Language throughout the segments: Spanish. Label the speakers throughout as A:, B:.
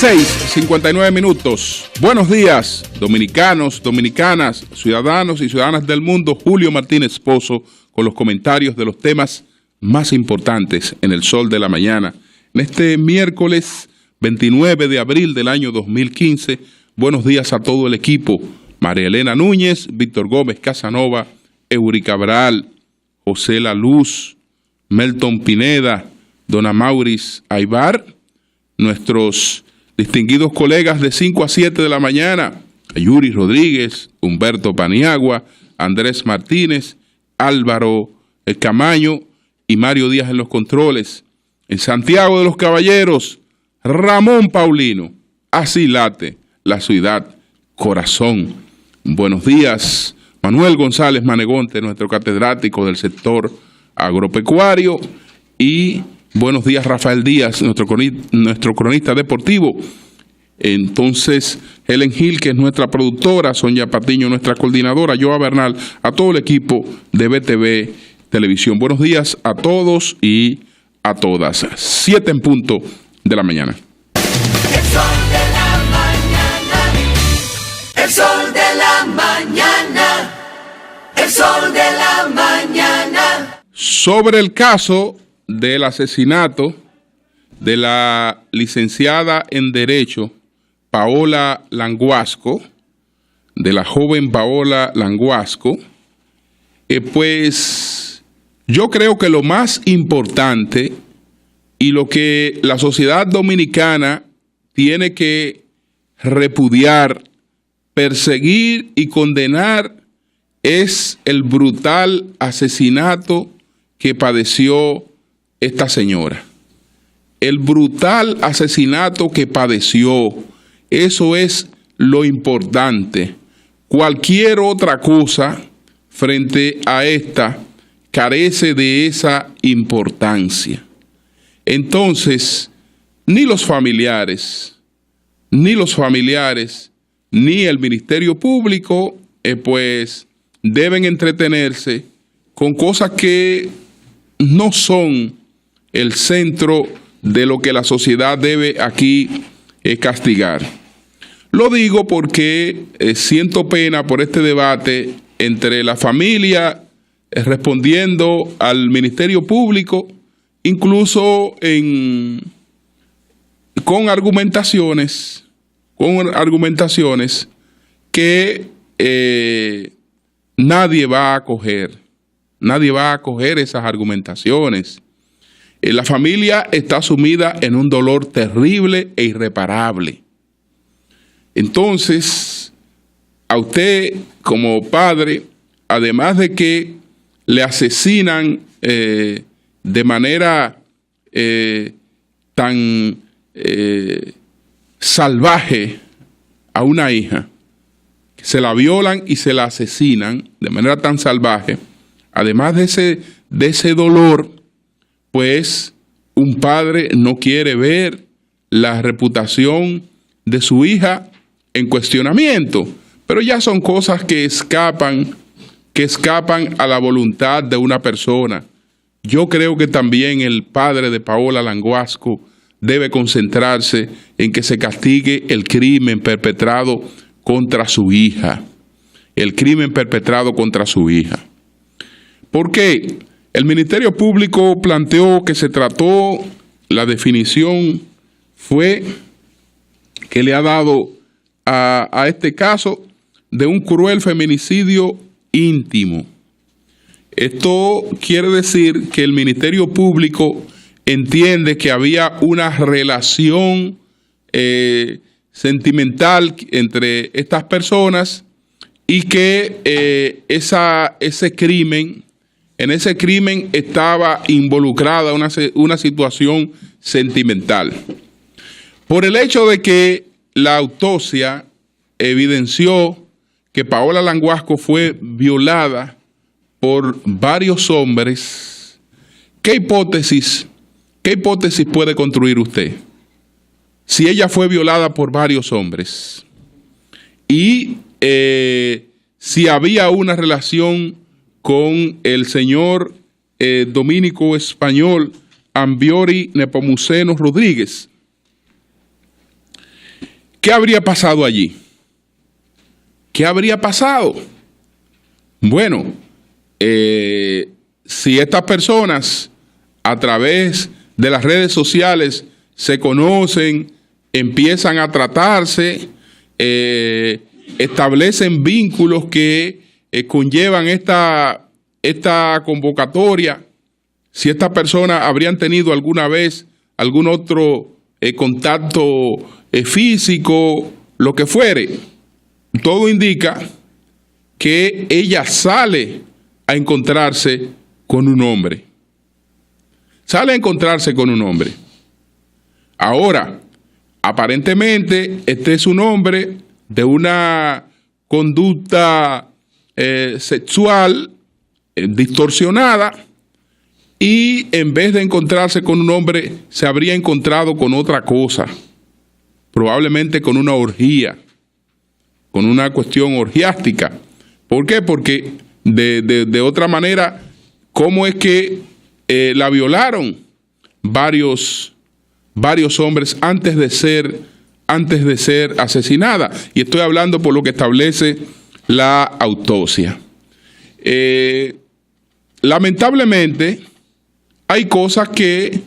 A: 6:59 minutos. Buenos días, dominicanos, dominicanas, ciudadanos y ciudadanas del mundo. Julio Martínez Pozo con los comentarios de los temas más importantes en el Sol de la Mañana. En este miércoles 29 de abril del año 2015, buenos días a todo el equipo. María Elena Núñez, Víctor Gómez Casanova, Eury Cabral, José La Luz, Melton Pineda, Don Amauris Aybar, nuestros distinguidos colegas de 5 a 7 de la mañana, Yuri Rodríguez, Humberto Paniagua, Andrés Martínez, Álvaro Camaño y Mario Díaz en los controles. En Santiago de los Caballeros, Ramón Paulino. Así late la ciudad corazón. Buenos días, Manuel González Manegonte, nuestro catedrático del sector agropecuario, y buenos días, Rafael Díaz, nuestro cronista deportivo. Entonces, Helen Gil, que es nuestra productora, Sonia Patiño, nuestra coordinadora, Joa Bernal, a todo el equipo de BTV Televisión. Buenos días a todos y a todas. 7 en punto de la mañana.
B: El sol de la mañana, el sol de la mañana, el sol de la mañana.
A: Sobre el caso del asesinato de la licenciada en Derecho Paola Languasco, de la joven Paola Languasco, pues yo creo que lo más importante y lo que la sociedad dominicana tiene que repudiar, perseguir y condenar es el brutal asesinato que padeció esta señora. El brutal asesinato que padeció, eso es lo importante. Cualquier otra cosa frente a esta carece de esa importancia. Entonces, ni los familiares, ni el Ministerio Público, pues deben entretenerse con cosas que no son el centro de lo que la sociedad debe aquí castigar. Lo digo porque siento pena por este debate entre la familia respondiendo al Ministerio Público, incluso con argumentaciones que nadie va a acoger. Nadie va a acoger esas argumentaciones. La familia está sumida en un dolor terrible e irreparable. Entonces, a usted como padre, además de que le asesinan de manera tan salvaje a una hija, se la violan y se la asesinan de manera tan salvaje, además de ese dolor, pues un padre no quiere ver la reputación de su hija en cuestionamiento, pero ya son cosas que escapan a la voluntad de una persona. Yo creo que también el padre de Paola Languasco debe concentrarse en que se castigue el crimen perpetrado contra su hija. El crimen perpetrado contra su hija. ¿Por qué? El Ministerio Público planteó que se trató, la definición fue que le ha dado a este caso de un cruel feminicidio íntimo. Esto quiere decir que el Ministerio Público entiende que había una relación sentimental entre estas personas y que en ese crimen estaba involucrada una situación sentimental. Por el hecho de que la autopsia evidenció que Paola Languasco fue violada por varios hombres, ¿qué hipótesis puede construir usted? Si ella fue violada por varios hombres y si había una relación con el señor dominico español Ambiori Nepomuceno Rodríguez. ¿Qué habría pasado allí? ¿Qué habría pasado? Bueno, si estas personas a través de las redes sociales se conocen, empiezan a tratarse, establecen vínculos que conllevan esta convocatoria, si estas personas habrían tenido alguna vez algún otro contacto físico, lo que fuere, todo indica que ella sale a encontrarse con un hombre. Sale a encontrarse con un hombre. Ahora, aparentemente, este es un hombre de una conducta sexual distorsionada, y en vez de encontrarse con un hombre, se habría encontrado con otra cosa, probablemente con una orgía, con una cuestión orgiástica. ¿Por qué? Porque de otra manera, ¿cómo es que la violaron varios hombres antes de ser asesinada? Y estoy hablando por lo que establece la autopsia. Lamentablemente, hay cosas que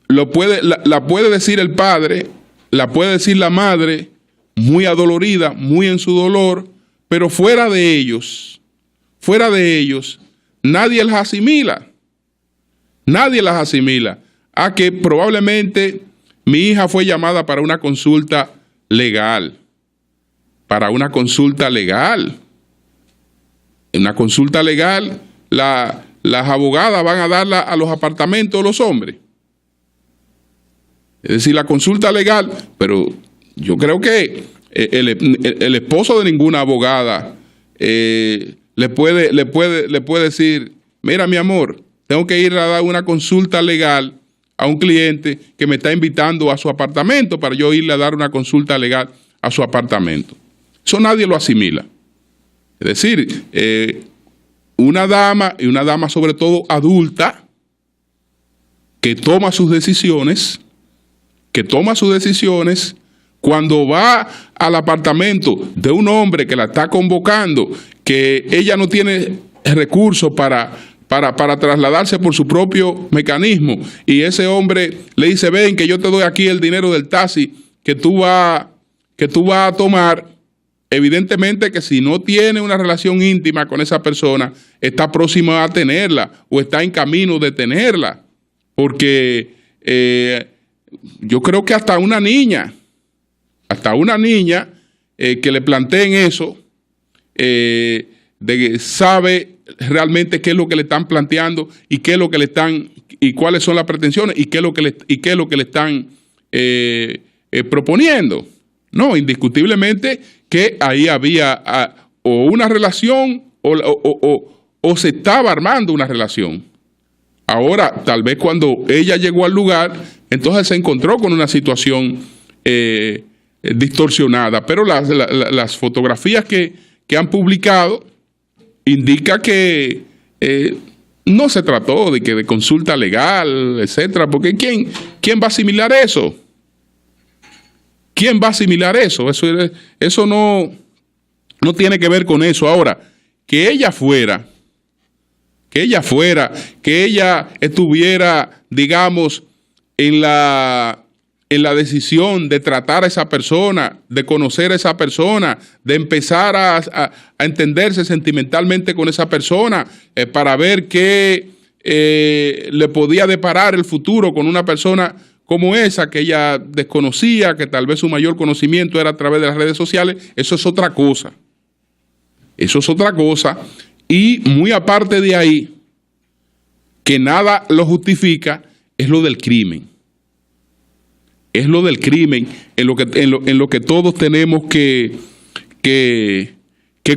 A: la puede decir el padre, la puede decir la madre, muy adolorida, muy en su dolor, pero fuera de ellos, nadie las asimila. Nadie las asimila a que probablemente mi hija fue llamada para una consulta legal. Para una consulta legal. En una consulta legal, las abogadas van a darla a los apartamentos de los hombres. Es decir, la consulta legal, pero yo creo que el esposo de ninguna abogada le puede decir, mira mi amor, tengo que ir a dar una consulta legal a un cliente que me está invitando a su apartamento para yo irle a dar una consulta legal a su apartamento. Eso nadie lo asimila. Es decir, una dama, y una dama sobre todo adulta, que toma sus decisiones, cuando va al apartamento de un hombre que la está convocando, que ella no tiene recursos para trasladarse por su propio mecanismo, y ese hombre le dice, ven que yo te doy aquí el dinero del taxi que tú vas a tomar. Evidentemente que si no tiene una relación íntima con esa persona, está próxima a tenerla o está en camino de tenerla. Porque yo creo que hasta una niña que le planteen eso, sabe realmente qué es lo que le están planteando y qué es lo que le están, y cuáles son las pretensiones y qué es lo que le están proponiendo. No, indiscutiblemente que ahí había o una relación o se estaba armando una relación. Ahora, tal vez cuando ella llegó al lugar, entonces se encontró con una situación distorsionada. Pero las fotografías que han publicado indican que no se trató de consulta legal, etcétera, porque ¿quién va a asimilar eso? ¿Quién va a asimilar eso? Eso no tiene que ver con eso. Ahora, que ella estuviera, digamos, en la decisión de tratar a esa persona, de conocer a esa persona, de empezar a entenderse sentimentalmente con esa persona, para ver qué le podía deparar el futuro con una persona como esa que ella desconocía, que tal vez su mayor conocimiento era a través de las redes sociales. Eso es otra cosa. Y muy aparte de ahí, que nada lo justifica, es lo del crimen. Es lo del crimen en lo que todos tenemos que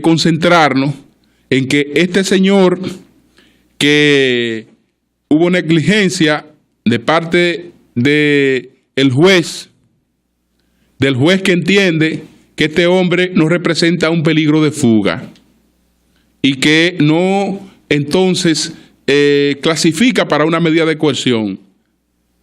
A: concentrarnos, en que este señor, que hubo negligencia de parte del juez que entiende que este hombre no representa un peligro de fuga y que no entonces clasifica para una medida de coerción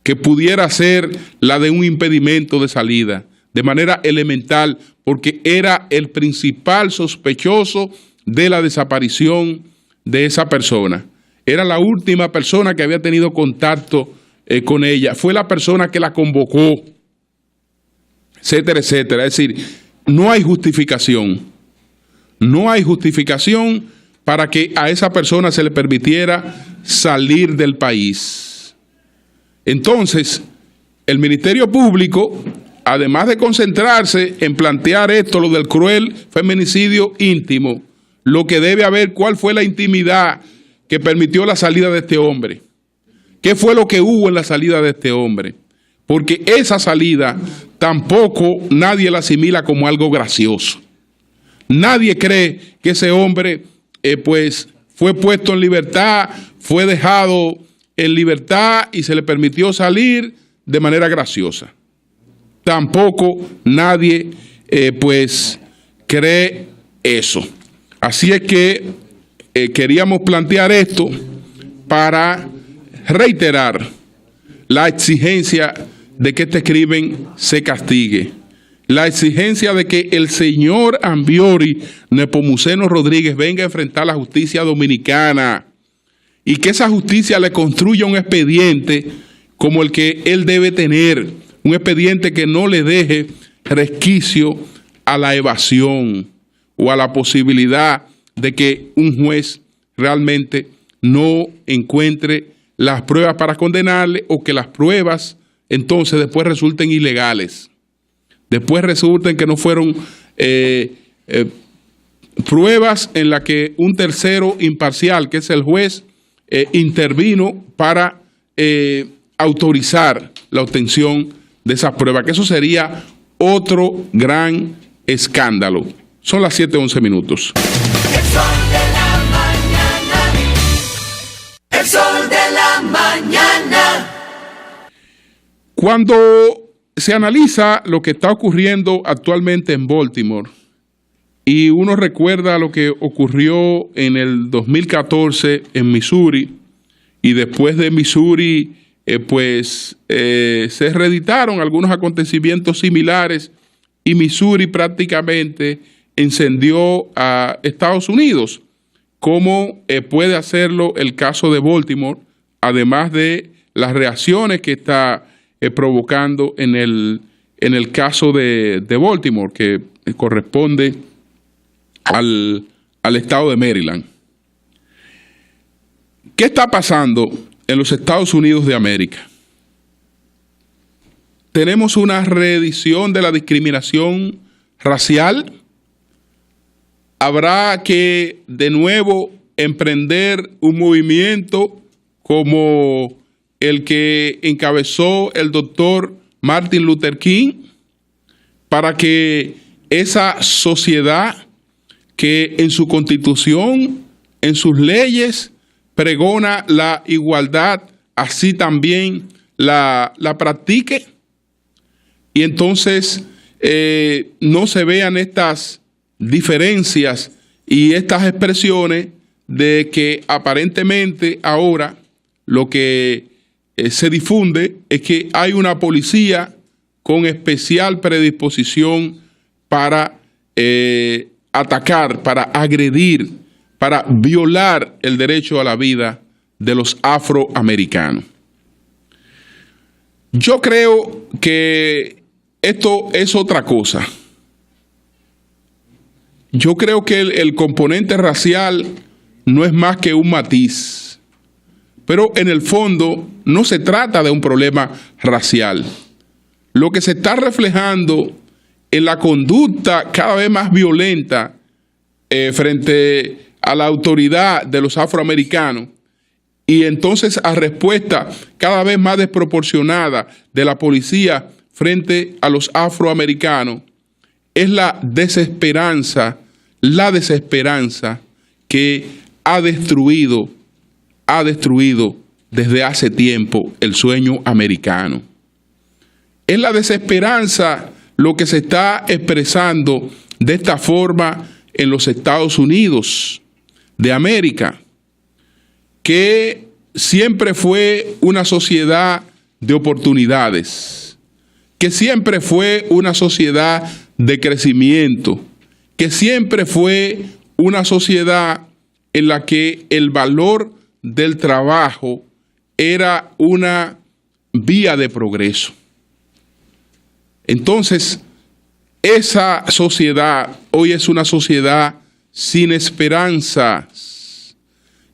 A: que pudiera ser la de un impedimento de salida, de manera elemental, porque era el principal sospechoso de la desaparición de esa persona. Era la última persona que había tenido contacto con ella. Fue la persona que la convocó, etcétera, etcétera. Es decir, no hay justificación. No hay justificación para que a esa persona se le permitiera salir del país. Entonces, el Ministerio Público, además de concentrarse en plantear esto, lo del cruel feminicidio íntimo, lo que debe haber, cuál fue la intimidad que permitió la salida de este hombre. ¿Qué fue lo que hubo en la salida de este hombre? Porque esa salida tampoco nadie la asimila como algo gracioso. Nadie cree que ese hombre pues fue puesto en libertad, fue dejado en libertad y se le permitió salir de manera graciosa. Tampoco nadie pues cree eso. Así es que queríamos plantear esto para reiterar la exigencia de que este crimen se castigue, la exigencia de que el señor Ambiori Nepomuceno Rodríguez venga a enfrentar la justicia dominicana y que esa justicia le construya un expediente como el que él debe tener, un expediente que no le deje resquicio a la evasión o a la posibilidad de que un juez realmente no encuentre las pruebas para condenarle o que las pruebas entonces después resulten ilegales. Después resulten que no fueron pruebas en las que un tercero imparcial, que es el juez, intervino para autorizar la obtención de esas pruebas, que eso sería otro gran escándalo. Son las 7:11 minutos.
B: El sol de la mañana. El sol de la mañana.
A: Cuando se analiza lo que está ocurriendo actualmente en Baltimore y uno recuerda lo que ocurrió en el 2014 en Missouri y después de Missouri se reeditaron algunos acontecimientos similares y Missouri prácticamente encendió a Estados Unidos, como puede hacerlo el caso de Baltimore, además de las reacciones que está provocando en el caso de Baltimore, que corresponde al estado de Maryland. ¿Qué está pasando en los Estados Unidos de América? Tenemos una reedición de la discriminación racial. Habrá que de nuevo emprender un movimiento como el que encabezó el doctor Martin Luther King para que esa sociedad que en su constitución, en sus leyes, pregona la igualdad, así también la practique. Y entonces no se vean estas diferencias y estas expresiones de que aparentemente ahora lo que se difunde es que hay una policía con especial predisposición para atacar, para agredir, para violar el derecho a la vida de los afroamericanos. Yo creo que esto es otra cosa. Yo creo que el componente racial no es más que un matiz, pero en el fondo no se trata de un problema racial. Lo que se está reflejando en la conducta cada vez más violenta frente a la autoridad de los afroamericanos y entonces a respuesta cada vez más desproporcionada de la policía frente a los afroamericanos es la desesperanza que ha destruido desde hace tiempo el sueño americano. Es la desesperanza lo que se está expresando de esta forma en los Estados Unidos de América, que siempre fue una sociedad de oportunidades, que siempre fue una sociedad de crecimiento, que siempre fue una sociedad en la que el valor del trabajo era una vía de progreso. Entonces, esa sociedad hoy es una sociedad sin esperanzas.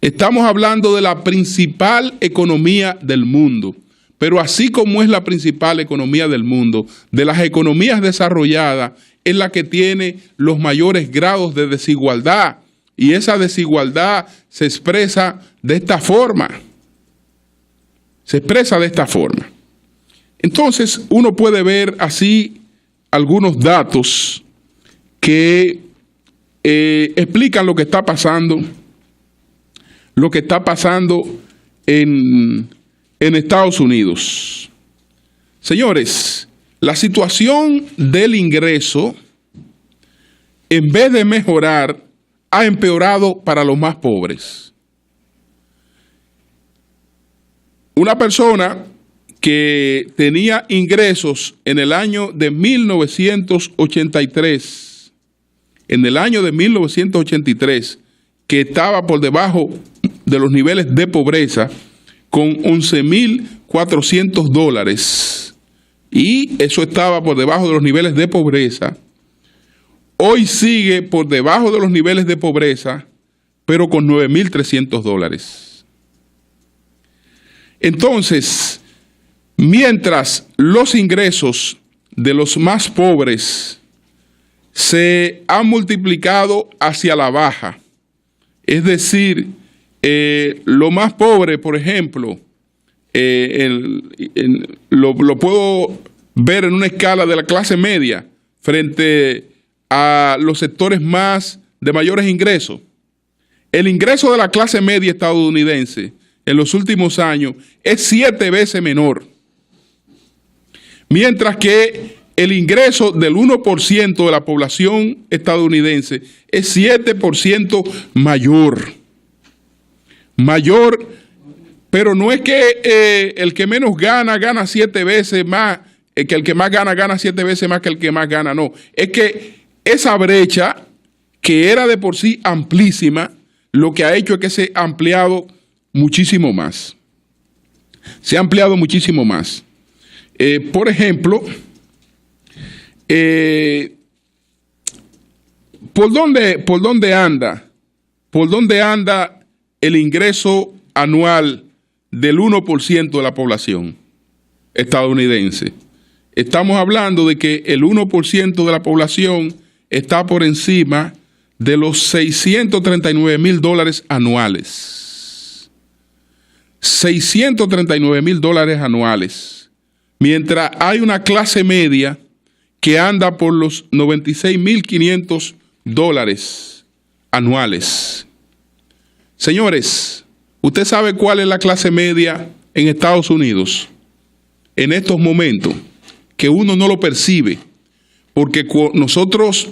A: Estamos hablando de la principal economía del mundo, pero así como es la principal economía del mundo, de las economías desarrolladas, es la que tiene los mayores grados de desigualdad, y esa desigualdad se expresa de esta forma. Se expresa de esta forma. Entonces, uno puede ver así algunos datos que explican lo que está pasando en Estados Unidos. Señores, la situación del ingreso, en vez de mejorar, ha empeorado para los más pobres. Una persona que tenía ingresos en el año de 1983, que estaba por debajo de los niveles de pobreza, con $11,400, y eso estaba por debajo de los niveles de pobreza, hoy sigue por debajo de los niveles de pobreza, pero con $9,300. Entonces, mientras los ingresos de los más pobres se han multiplicado hacia la baja, es decir, lo más pobre, por ejemplo, lo puedo ver en una escala de la clase media frente a los sectores de mayores ingresos. El ingreso de la clase media estadounidense en los últimos años es 7 veces menor, mientras que el ingreso del 1% de la población estadounidense es 7% mayor. Pero no es que el que menos gana 7 veces más, que el que más gana 7 veces más que el que más gana, no. Es que esa brecha, que era de por sí amplísima, lo que ha hecho es que se ha ampliado muchísimo más. Se ha ampliado muchísimo más. Por ejemplo, ¿por dónde anda el ingreso anual del 1% de la población estadounidense? Estamos hablando de que el 1% de la población está por encima de los $639,000 anuales. $639,000 anuales. Mientras hay una clase media que anda por los $96,500 anuales. Señores, ¿usted sabe cuál es la clase media en Estados Unidos en estos momentos? Que uno no lo percibe, porque nosotros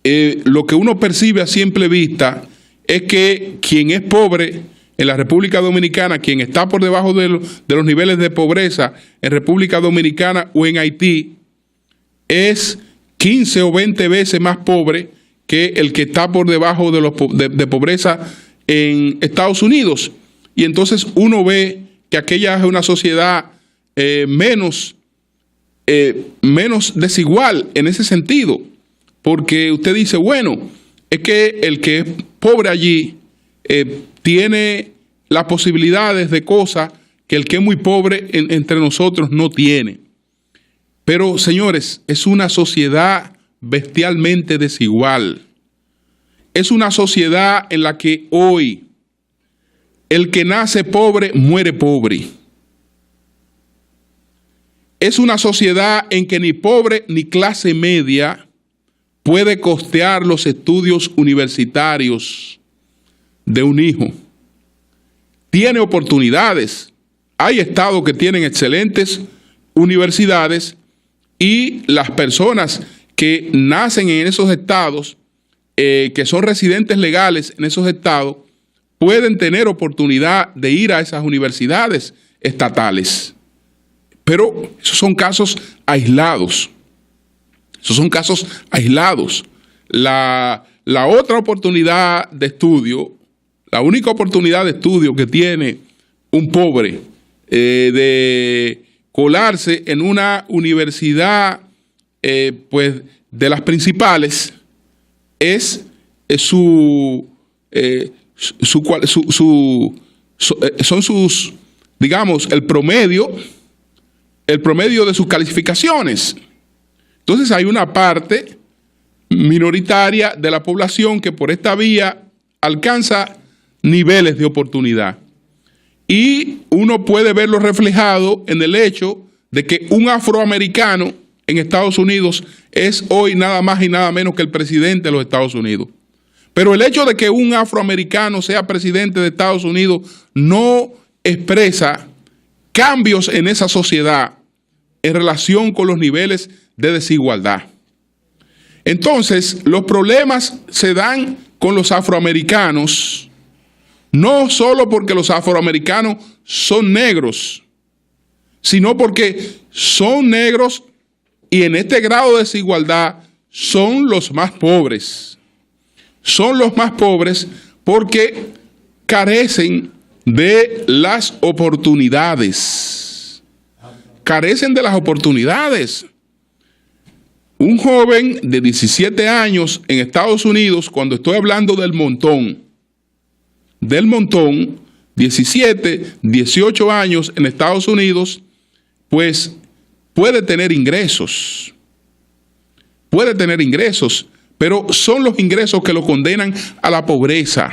A: lo que uno percibe a simple vista es que quien es pobre en la República Dominicana, quien está por debajo de los niveles de pobreza en República Dominicana o en Haití, es 15 o 20 veces más pobre que el que está por debajo de pobreza en Estados Unidos. Y entonces uno ve que aquella es una sociedad menos desigual en ese sentido, porque usted dice, bueno, es que el que es pobre allí tiene las posibilidades de cosas que el que es muy pobre entre nosotros no tiene. Pero, señores, es una sociedad bestialmente desigual. Es una sociedad en la que hoy el que nace pobre muere pobre. Es una sociedad en que ni pobre ni clase media puede costear los estudios universitarios de un hijo. Tiene oportunidades. Hay estados que tienen excelentes universidades y las personas que nacen en esos estados, que son residentes legales en esos estados, pueden tener oportunidad de ir a esas universidades estatales. Pero esos son casos aislados. Esos son casos aislados. La otra oportunidad de estudio, la única oportunidad de estudio que tiene un pobre de colarse en una universidad pues de las principales es son sus, digamos, el promedio de sus calificaciones. Entonces hay una parte minoritaria de la población que por esta vía alcanza niveles de oportunidad. Y uno puede verlo reflejado en el hecho de que un afroamericano en Estados Unidos es hoy nada más y nada menos que el presidente de los Estados Unidos. Pero el hecho de que un afroamericano sea presidente de Estados Unidos no expresa cambios en esa sociedad en relación con los niveles de desigualdad. Entonces, los problemas se dan con los afroamericanos, no solo porque los afroamericanos son negros, sino porque son negros y en este grado de desigualdad son los más pobres. Son los más pobres porque carecen de las oportunidades. Carecen de las oportunidades. Un joven de 17 años en Estados Unidos, cuando estoy hablando del montón, 17, 18 años en Estados Unidos, pues puede tener ingresos, pero son los ingresos que lo condenan a la pobreza.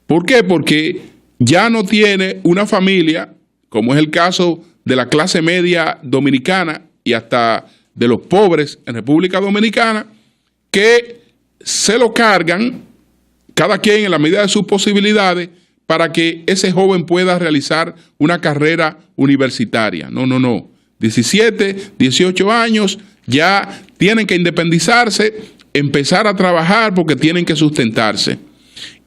A: ¿Por qué? Porque ya no tiene una familia, como es el caso de la clase media dominicana y hasta de los pobres en República Dominicana, que se lo cargan cada quien en la medida de sus posibilidades para que ese joven pueda realizar una carrera universitaria. No. 17, 18 años ya tienen que independizarse, empezar a trabajar porque tienen que sustentarse.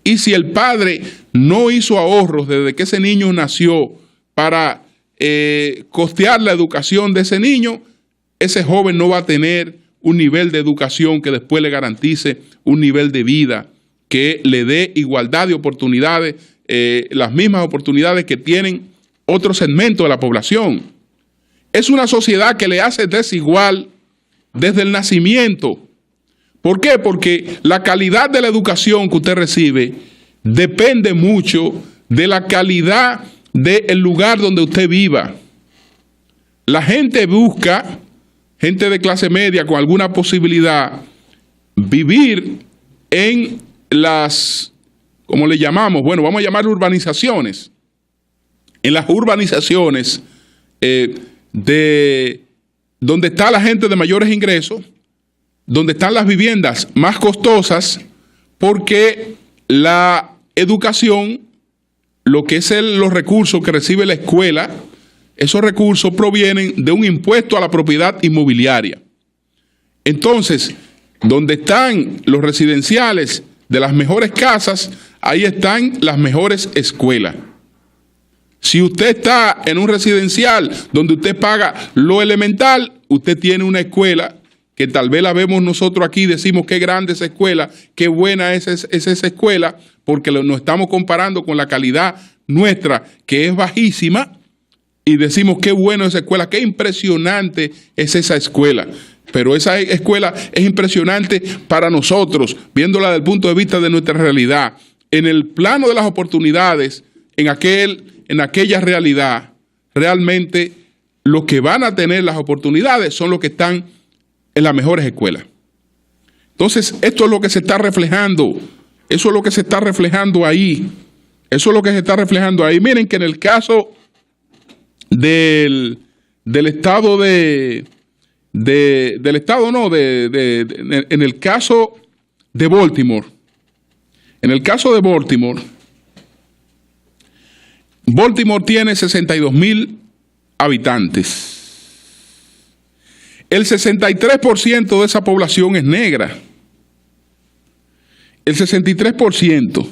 A: Y si el padre no hizo ahorros desde que ese niño nació para costear la educación de ese niño, ese joven no va a tener un nivel de educación que después le garantice un nivel de vida que le dé igualdad de oportunidades, las mismas oportunidades que tienen otros segmentos de la población. Es una sociedad que le hace desigual desde el nacimiento. ¿Por qué? Porque la calidad de la educación que usted recibe depende mucho de la calidad del lugar donde usted viva. La gente busca, gente de clase media con alguna posibilidad, vivir en las, ¿cómo le llamamos? Bueno, vamos a llamar urbanizaciones. En las urbanizaciones de donde está la gente de mayores ingresos, donde están las viviendas más costosas, porque la educación, lo que es los recursos que recibe la escuela, esos recursos provienen de un impuesto a la propiedad inmobiliaria. Entonces, donde están los residenciales de las mejores casas, ahí están las mejores escuelas. Si usted está en un residencial donde usted paga lo elemental, usted tiene una escuela que tal vez la vemos nosotros aquí y decimos qué grande esa escuela, qué buena es esa escuela, porque nos estamos comparando con la calidad nuestra, que es bajísima, y decimos qué bueno esa escuela, qué impresionante es esa escuela. Pero esa escuela es impresionante para nosotros, viéndola desde el punto de vista de nuestra realidad. En el plano de las oportunidades, en aquella realidad, realmente los que van a tener las oportunidades son los que están en las mejores escuelas. Entonces, esto es lo que se está reflejando. Eso es lo que se está reflejando ahí. Eso es lo que se está reflejando ahí. Miren que en el caso del estado en el caso de Baltimore. En el caso de Baltimore tiene 62,000 habitantes. El 63% de esa población es negra. El 63%.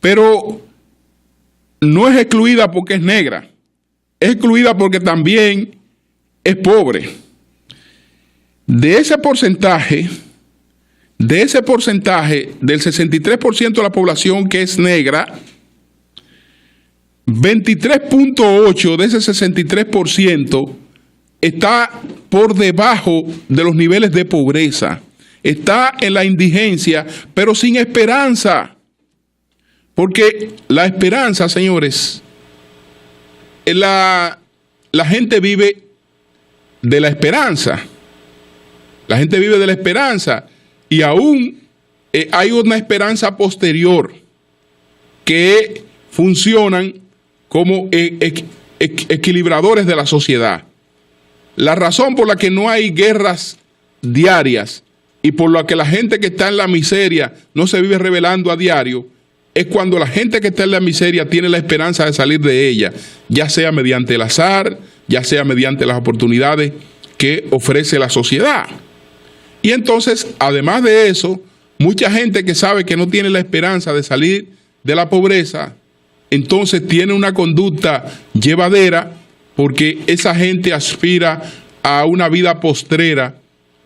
A: Pero no es excluida porque es negra. es excluida porque también es pobre. De ese porcentaje del 63% de la población que es negra, 23.8 de ese 63% está por debajo de los niveles de pobreza. Está en la indigencia, pero sin esperanza. Porque la esperanza, señores, la gente vive de la esperanza. La gente vive de la esperanza. Y aún hay una esperanza posterior que funcionan como equilibradores de la sociedad. La razón por la que no hay guerras diarias y por la que la gente que está en la miseria no se vive rebelando a diario es cuando la gente que está en la miseria tiene la esperanza de salir de ella, ya sea mediante el azar, ya sea mediante las oportunidades que ofrece la sociedad. Y entonces, además de eso, mucha gente que sabe que no tiene la esperanza de salir de la pobreza, entonces tiene una conducta llevadera porque esa gente aspira a una vida postrera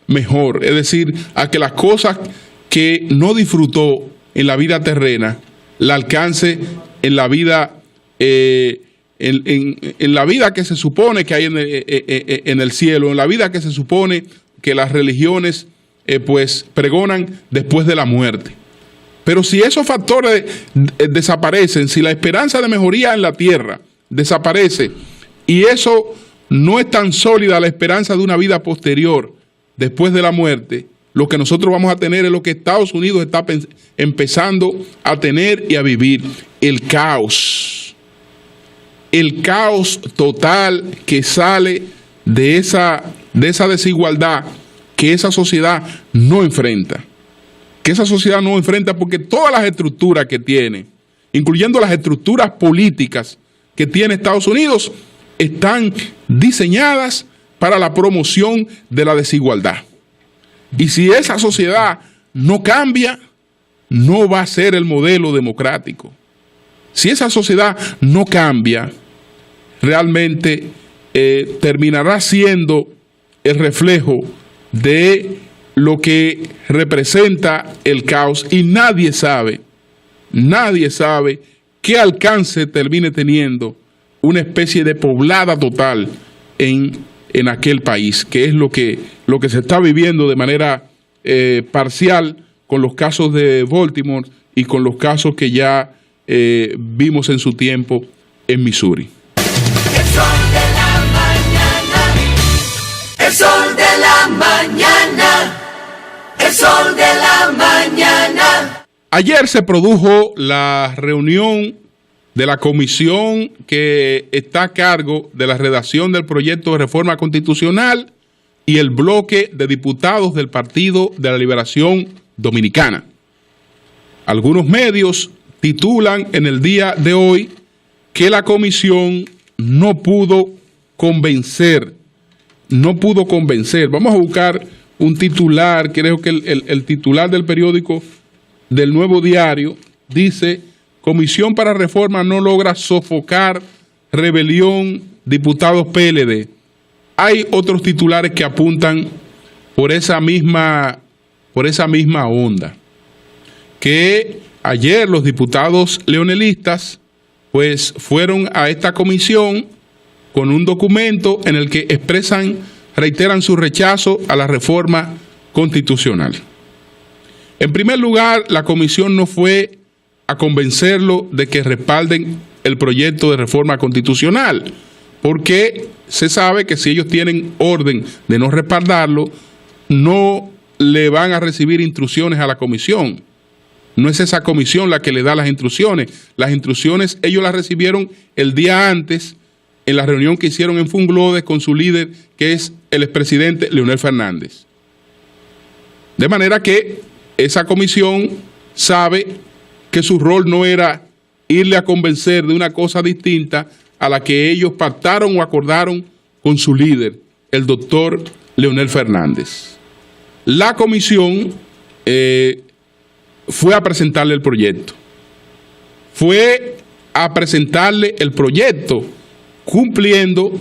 A: mejor. Es decir, a que las cosas que no disfrutó en la vida terrena, la alcance en la vida, en la vida que se supone que hay en el cielo, en la vida que se supone que las religiones pues pregonan después de la muerte. Pero si esos factores desaparecen, si la esperanza de mejoría en la tierra desaparece y eso no es tan sólida la esperanza de una vida posterior después de la muerte, lo que nosotros vamos a tener es lo que Estados Unidos está empezando a tener y a vivir: el caos. El caos total que sale de esa desigualdad que esa sociedad no enfrenta. Que esa sociedad no enfrenta porque todas las estructuras que tiene, incluyendo las estructuras políticas que tiene Estados Unidos, están diseñadas para la promoción de la desigualdad. Y si esa sociedad no cambia, no va a ser el modelo democrático. Si esa sociedad no cambia, realmente terminará siendo el reflejo de lo que representa el caos, y nadie sabe qué alcance termine teniendo una especie de poblada total en aquel país, que es lo que se está viviendo de manera parcial con los casos de Baltimore y con los casos que ya vimos en su tiempo en Missouri.
B: El sol de la mañana, el sol de la mañana, el sol de la mañana.
A: Ayer se produjo la reunión de la comisión que está a cargo de la redacción del proyecto de reforma constitucional y el bloque de diputados del Partido de la Liberación Dominicana. Algunos medios titulan en el día de hoy que la comisión no pudo convencer. Vamos a buscar un titular, creo que el titular del periódico del Nuevo Diario dice: Comisión para Reforma no logra sofocar rebelión, diputados PLD. Hay otros titulares que apuntan por esa misma onda. Que ayer los diputados leonelistas pues fueron a esta comisión con un documento en el que reiteran su rechazo a la reforma constitucional. En primer lugar, la comisión no fue a convencerlo de que respalden el proyecto de reforma constitucional, porque se sabe que si ellos tienen orden de no respaldarlo, no le van a recibir instrucciones a la comisión. No es esa comisión la que le da las instrucciones. Las instrucciones ellos las recibieron el día antes en la reunión que hicieron en Funglode con su líder, que es el expresidente Leonel Fernández. De manera que esa comisión sabe que su rol no era irle a convencer de una cosa distinta a la que ellos pactaron o acordaron con su líder, el doctor Leonel Fernández. La comisión fue a presentarle el proyecto. cumpliendo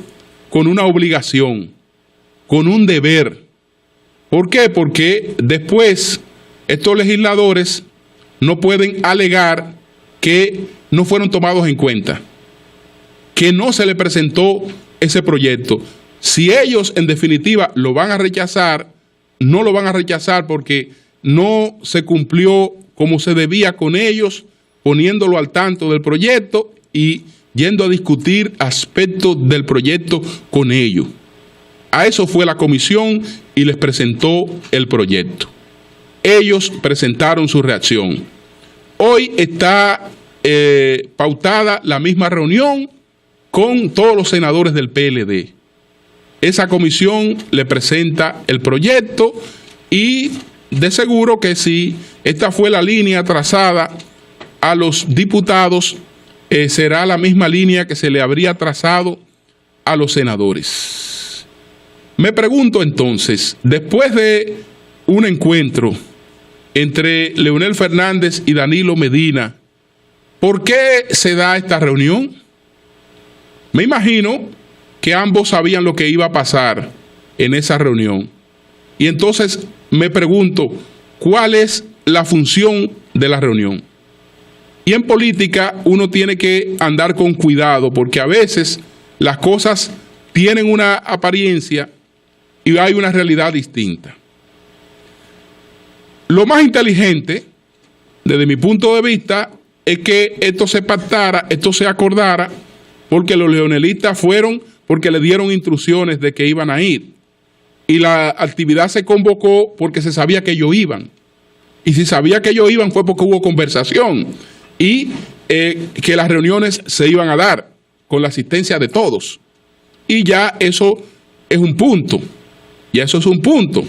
A: con una obligación, con un deber. ¿Por qué? Porque después estos legisladores no pueden alegar que no fueron tomados en cuenta, que no se le presentó ese proyecto. Si ellos en definitiva lo van a rechazar, no lo van a rechazar porque no se cumplió como se debía con ellos, poniéndolo al tanto del proyecto y yendo a discutir aspectos del proyecto con ellos. A eso fue la comisión y les presentó el proyecto. Ellos presentaron su reacción. Hoy está pautada la misma reunión con todos los senadores del PLD. Esa comisión le presenta el proyecto y de seguro que si esta fue la línea trazada a los diputados, será la misma línea que se le habría trazado a los senadores. Me pregunto entonces, después de un encuentro entre Leonel Fernández y Danilo Medina, ¿por qué se da esta reunión? Me imagino que ambos sabían lo que iba a pasar en esa reunión. Y entonces me pregunto, ¿cuál es la función de la reunión? Y en política uno tiene que andar con cuidado porque a veces las cosas tienen una apariencia y hay una realidad distinta. Lo más inteligente, desde mi punto de vista, es que esto se pactara, esto se acordara, porque los leonelistas fueron porque le dieron instrucciones de que iban a ir. Y la actividad se convocó porque se sabía que ellos iban. Y si sabía que ellos iban fue porque hubo conversación. Y que las reuniones se iban a dar con la asistencia de todos. Y ya eso es un punto. Ya eso es un punto.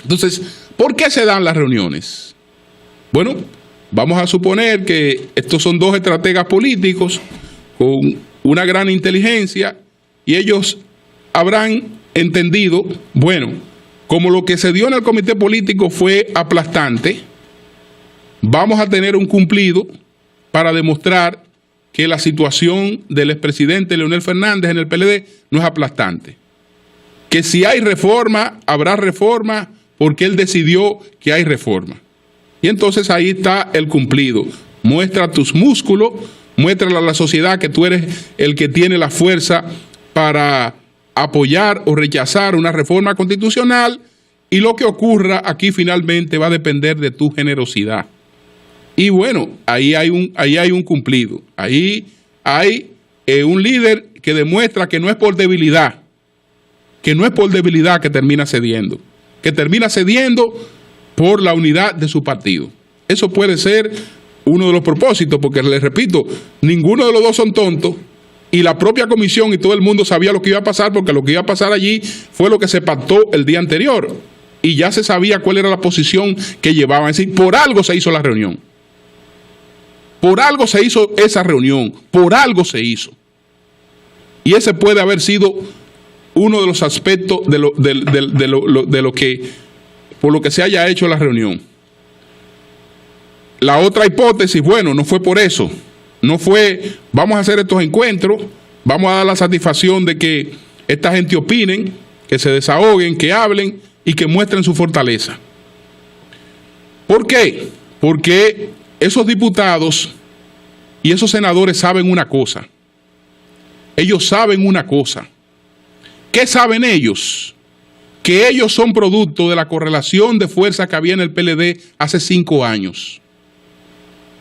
A: Entonces, ¿por qué se dan las reuniones? Bueno, vamos a suponer que estos son dos estrategas políticos con una gran inteligencia y ellos habrán entendido, bueno, como lo que se dio en el comité político fue aplastante, vamos a tener un cumplido para demostrar que la situación del expresidente Leonel Fernández en el PLD no es aplastante. Que si hay reforma, habrá reforma porque él decidió que hay reforma. Y entonces ahí está el cumplido. Muestra tus músculos, muéstrale a la sociedad que tú eres el que tiene la fuerza para apoyar o rechazar una reforma constitucional y lo que ocurra aquí finalmente va a depender de tu generosidad. Y bueno, ahí hay un cumplido. Ahí hay un líder que demuestra que no es por debilidad, que termina cediendo, que termina cediendo por la unidad de su partido. Eso puede ser uno de los propósitos, porque les repito, ninguno de los dos son tontos y la propia comisión y todo el mundo sabía lo que iba a pasar, porque lo que iba a pasar allí fue lo que se pactó el día anterior y ya se sabía cuál era la posición que llevaban. Es decir, por algo se hizo la reunión. Por algo se hizo esa reunión, por algo se hizo. Y ese puede haber sido uno de los aspectos de lo que, por lo que se haya hecho la reunión. La otra hipótesis, bueno, no fue por eso. No fue, vamos a hacer estos encuentros, vamos a dar la satisfacción de que esta gente opinen, que se desahoguen, que hablen y que muestren su fortaleza. ¿Por qué? Porque esos diputados y esos senadores saben una cosa. Ellos saben una cosa. ¿Qué saben ellos? Que ellos son producto de la correlación de fuerza que había en el PLD hace 5 años.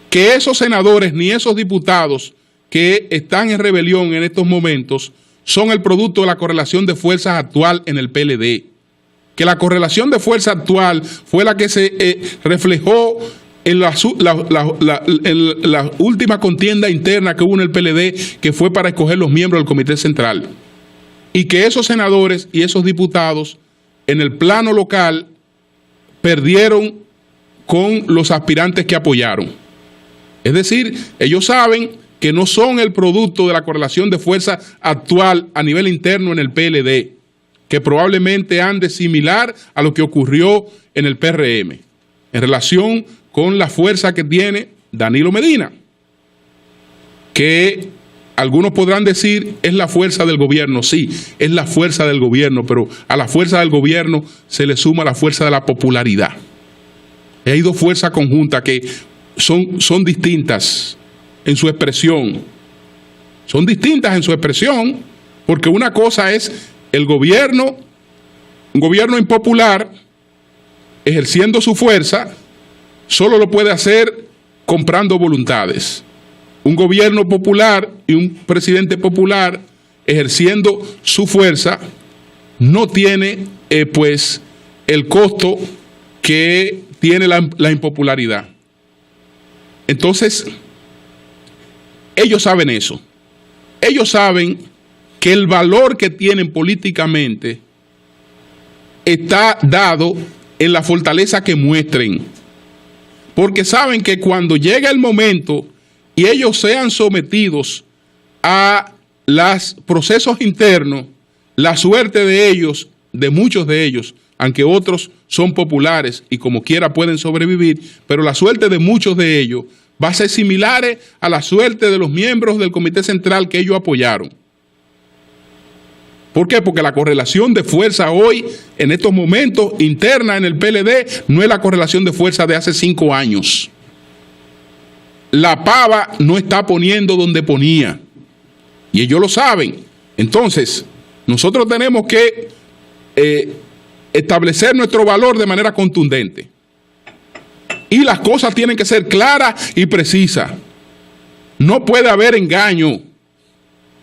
A: Que esos senadores ni esos diputados que están en rebelión en estos momentos son el producto de la correlación de fuerzas actual en el PLD. Que la correlación de fuerza actual fue la que se reflejó en la última contienda interna que hubo en el PLD, que fue para escoger los miembros del Comité Central. Y que esos senadores y esos diputados en el plano local perdieron con los aspirantes que apoyaron. Es decir, ellos saben que no son el producto de la correlación de fuerza actual a nivel interno en el PLD, que probablemente ande similar a lo que ocurrió en el PRM, en relación con la fuerza que tiene Danilo Medina, que algunos podrán decir, es la fuerza del gobierno. Sí, es la fuerza del gobierno, pero a la fuerza del gobierno se le suma la fuerza de la popularidad. Hay dos fuerzas conjuntas que son distintas en su expresión. Son distintas en su expresión, porque una cosa es el gobierno, un gobierno impopular, ejerciendo su fuerza, solo lo puede hacer comprando voluntades. Un gobierno popular y un presidente popular ejerciendo su fuerza no tiene pues el costo que tiene la impopularidad. Entonces, ellos saben eso. Ellos saben que el valor que tienen políticamente está dado en la fortaleza que muestren. Porque saben que cuando llega el momento y ellos sean sometidos a los procesos internos, la suerte de ellos, de muchos de ellos, aunque otros son populares y como quiera pueden sobrevivir, pero la suerte de muchos de ellos va a ser similar a la suerte de los miembros del Comité Central que ellos apoyaron. ¿Por qué? Porque la correlación de fuerza hoy, en estos momentos, interna en el PLD, no es la correlación de fuerza de hace 5 años. La pava no está poniendo donde ponía. Y ellos lo saben. Entonces, nosotros tenemos que establecer nuestro valor de manera contundente. Y las cosas tienen que ser claras y precisas. No puede haber engaño.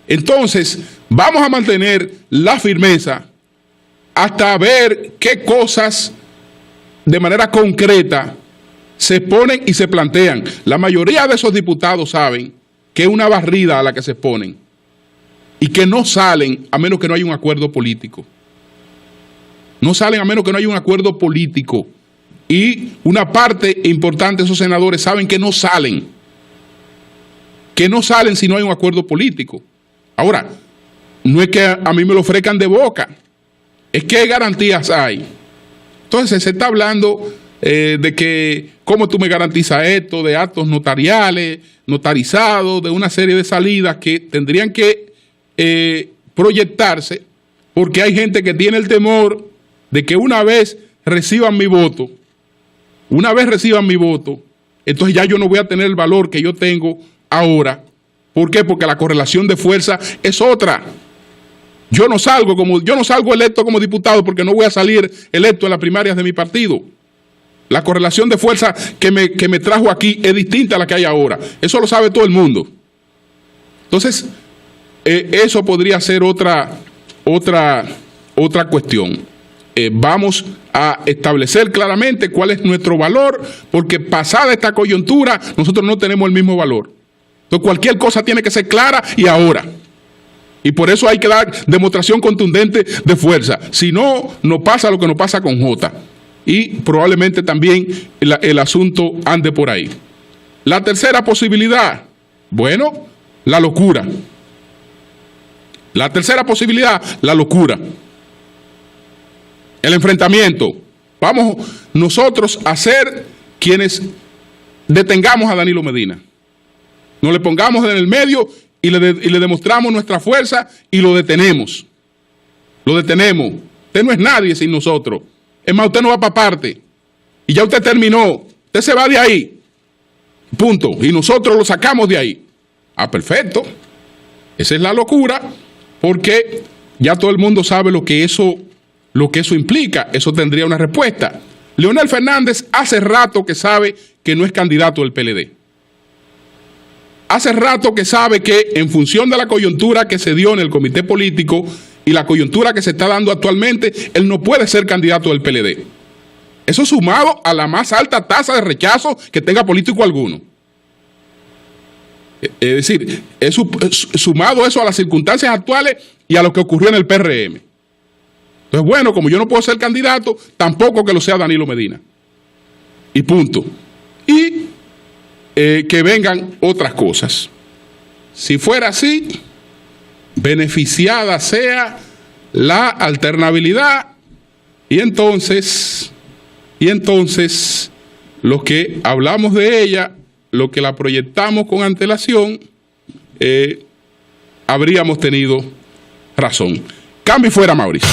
A: Entonces, vamos a mantener la firmeza hasta ver qué cosas de manera concreta se ponen y se plantean. La mayoría de esos diputados saben que es una barrida a la que se ponen y que no salen a menos que no haya un acuerdo político. No salen a menos que no haya un acuerdo político. Y una parte importante de esos senadores saben que no salen. Que no salen si no hay un acuerdo político. Ahora, no es que a mí me lo ofrezcan de boca, es que garantías hay. Entonces se está hablando de que cómo tú me garantizas esto, de actos notariales, notarizados, de una serie de salidas que tendrían que proyectarse, porque hay gente que tiene el temor de que una vez reciban mi voto, entonces ya yo no voy a tener el valor que yo tengo ahora. ¿Por qué? Porque la correlación de fuerza es otra. Yo no salgo electo como diputado porque no voy a salir electo en las primarias de mi partido. La correlación de fuerza que me trajo aquí es distinta a la que hay ahora. Eso lo sabe todo el mundo. Entonces, eso podría ser otra cuestión. Vamos a establecer claramente cuál es nuestro valor, porque pasada esta coyuntura, nosotros no tenemos el mismo valor. Entonces, cualquier cosa tiene que ser clara y ahora. Y por eso hay que dar demostración contundente de fuerza. Si no, nos pasa lo que nos pasa con Jota. Y probablemente también el asunto ande por ahí. La tercera posibilidad, bueno, la locura. La tercera posibilidad, la locura. El enfrentamiento. Vamos nosotros a ser quienes detengamos a Danilo Medina. Nos le pongamos en el medio y le demostramos nuestra fuerza y lo detenemos. Lo detenemos. Usted no es nadie sin nosotros. Es más, usted no va para parte. Y ya usted terminó. Usted se va de ahí. Punto. Y nosotros lo sacamos de ahí. Ah, perfecto. Esa es la locura, porque ya todo el mundo sabe lo que eso implica. Eso tendría una respuesta. Leonel Fernández hace rato que sabe que no es candidato del PLD. Hace rato que sabe que en función de la coyuntura que se dio en el comité político y la coyuntura que se está dando actualmente, él no puede ser candidato del PLD. Eso sumado a la más alta tasa de rechazo que tenga político alguno. Es decir, es sumado eso a las circunstancias actuales y a lo que ocurrió en el PRM. Entonces, bueno, como yo no puedo ser candidato, tampoco que lo sea Danilo Medina. Y punto. Y que vengan otras cosas. Si fuera así, beneficiada sea la alternabilidad y entonces los que hablamos de ella, los que la proyectamos con antelación, habríamos tenido razón. Cambio y fuera, Mauricio.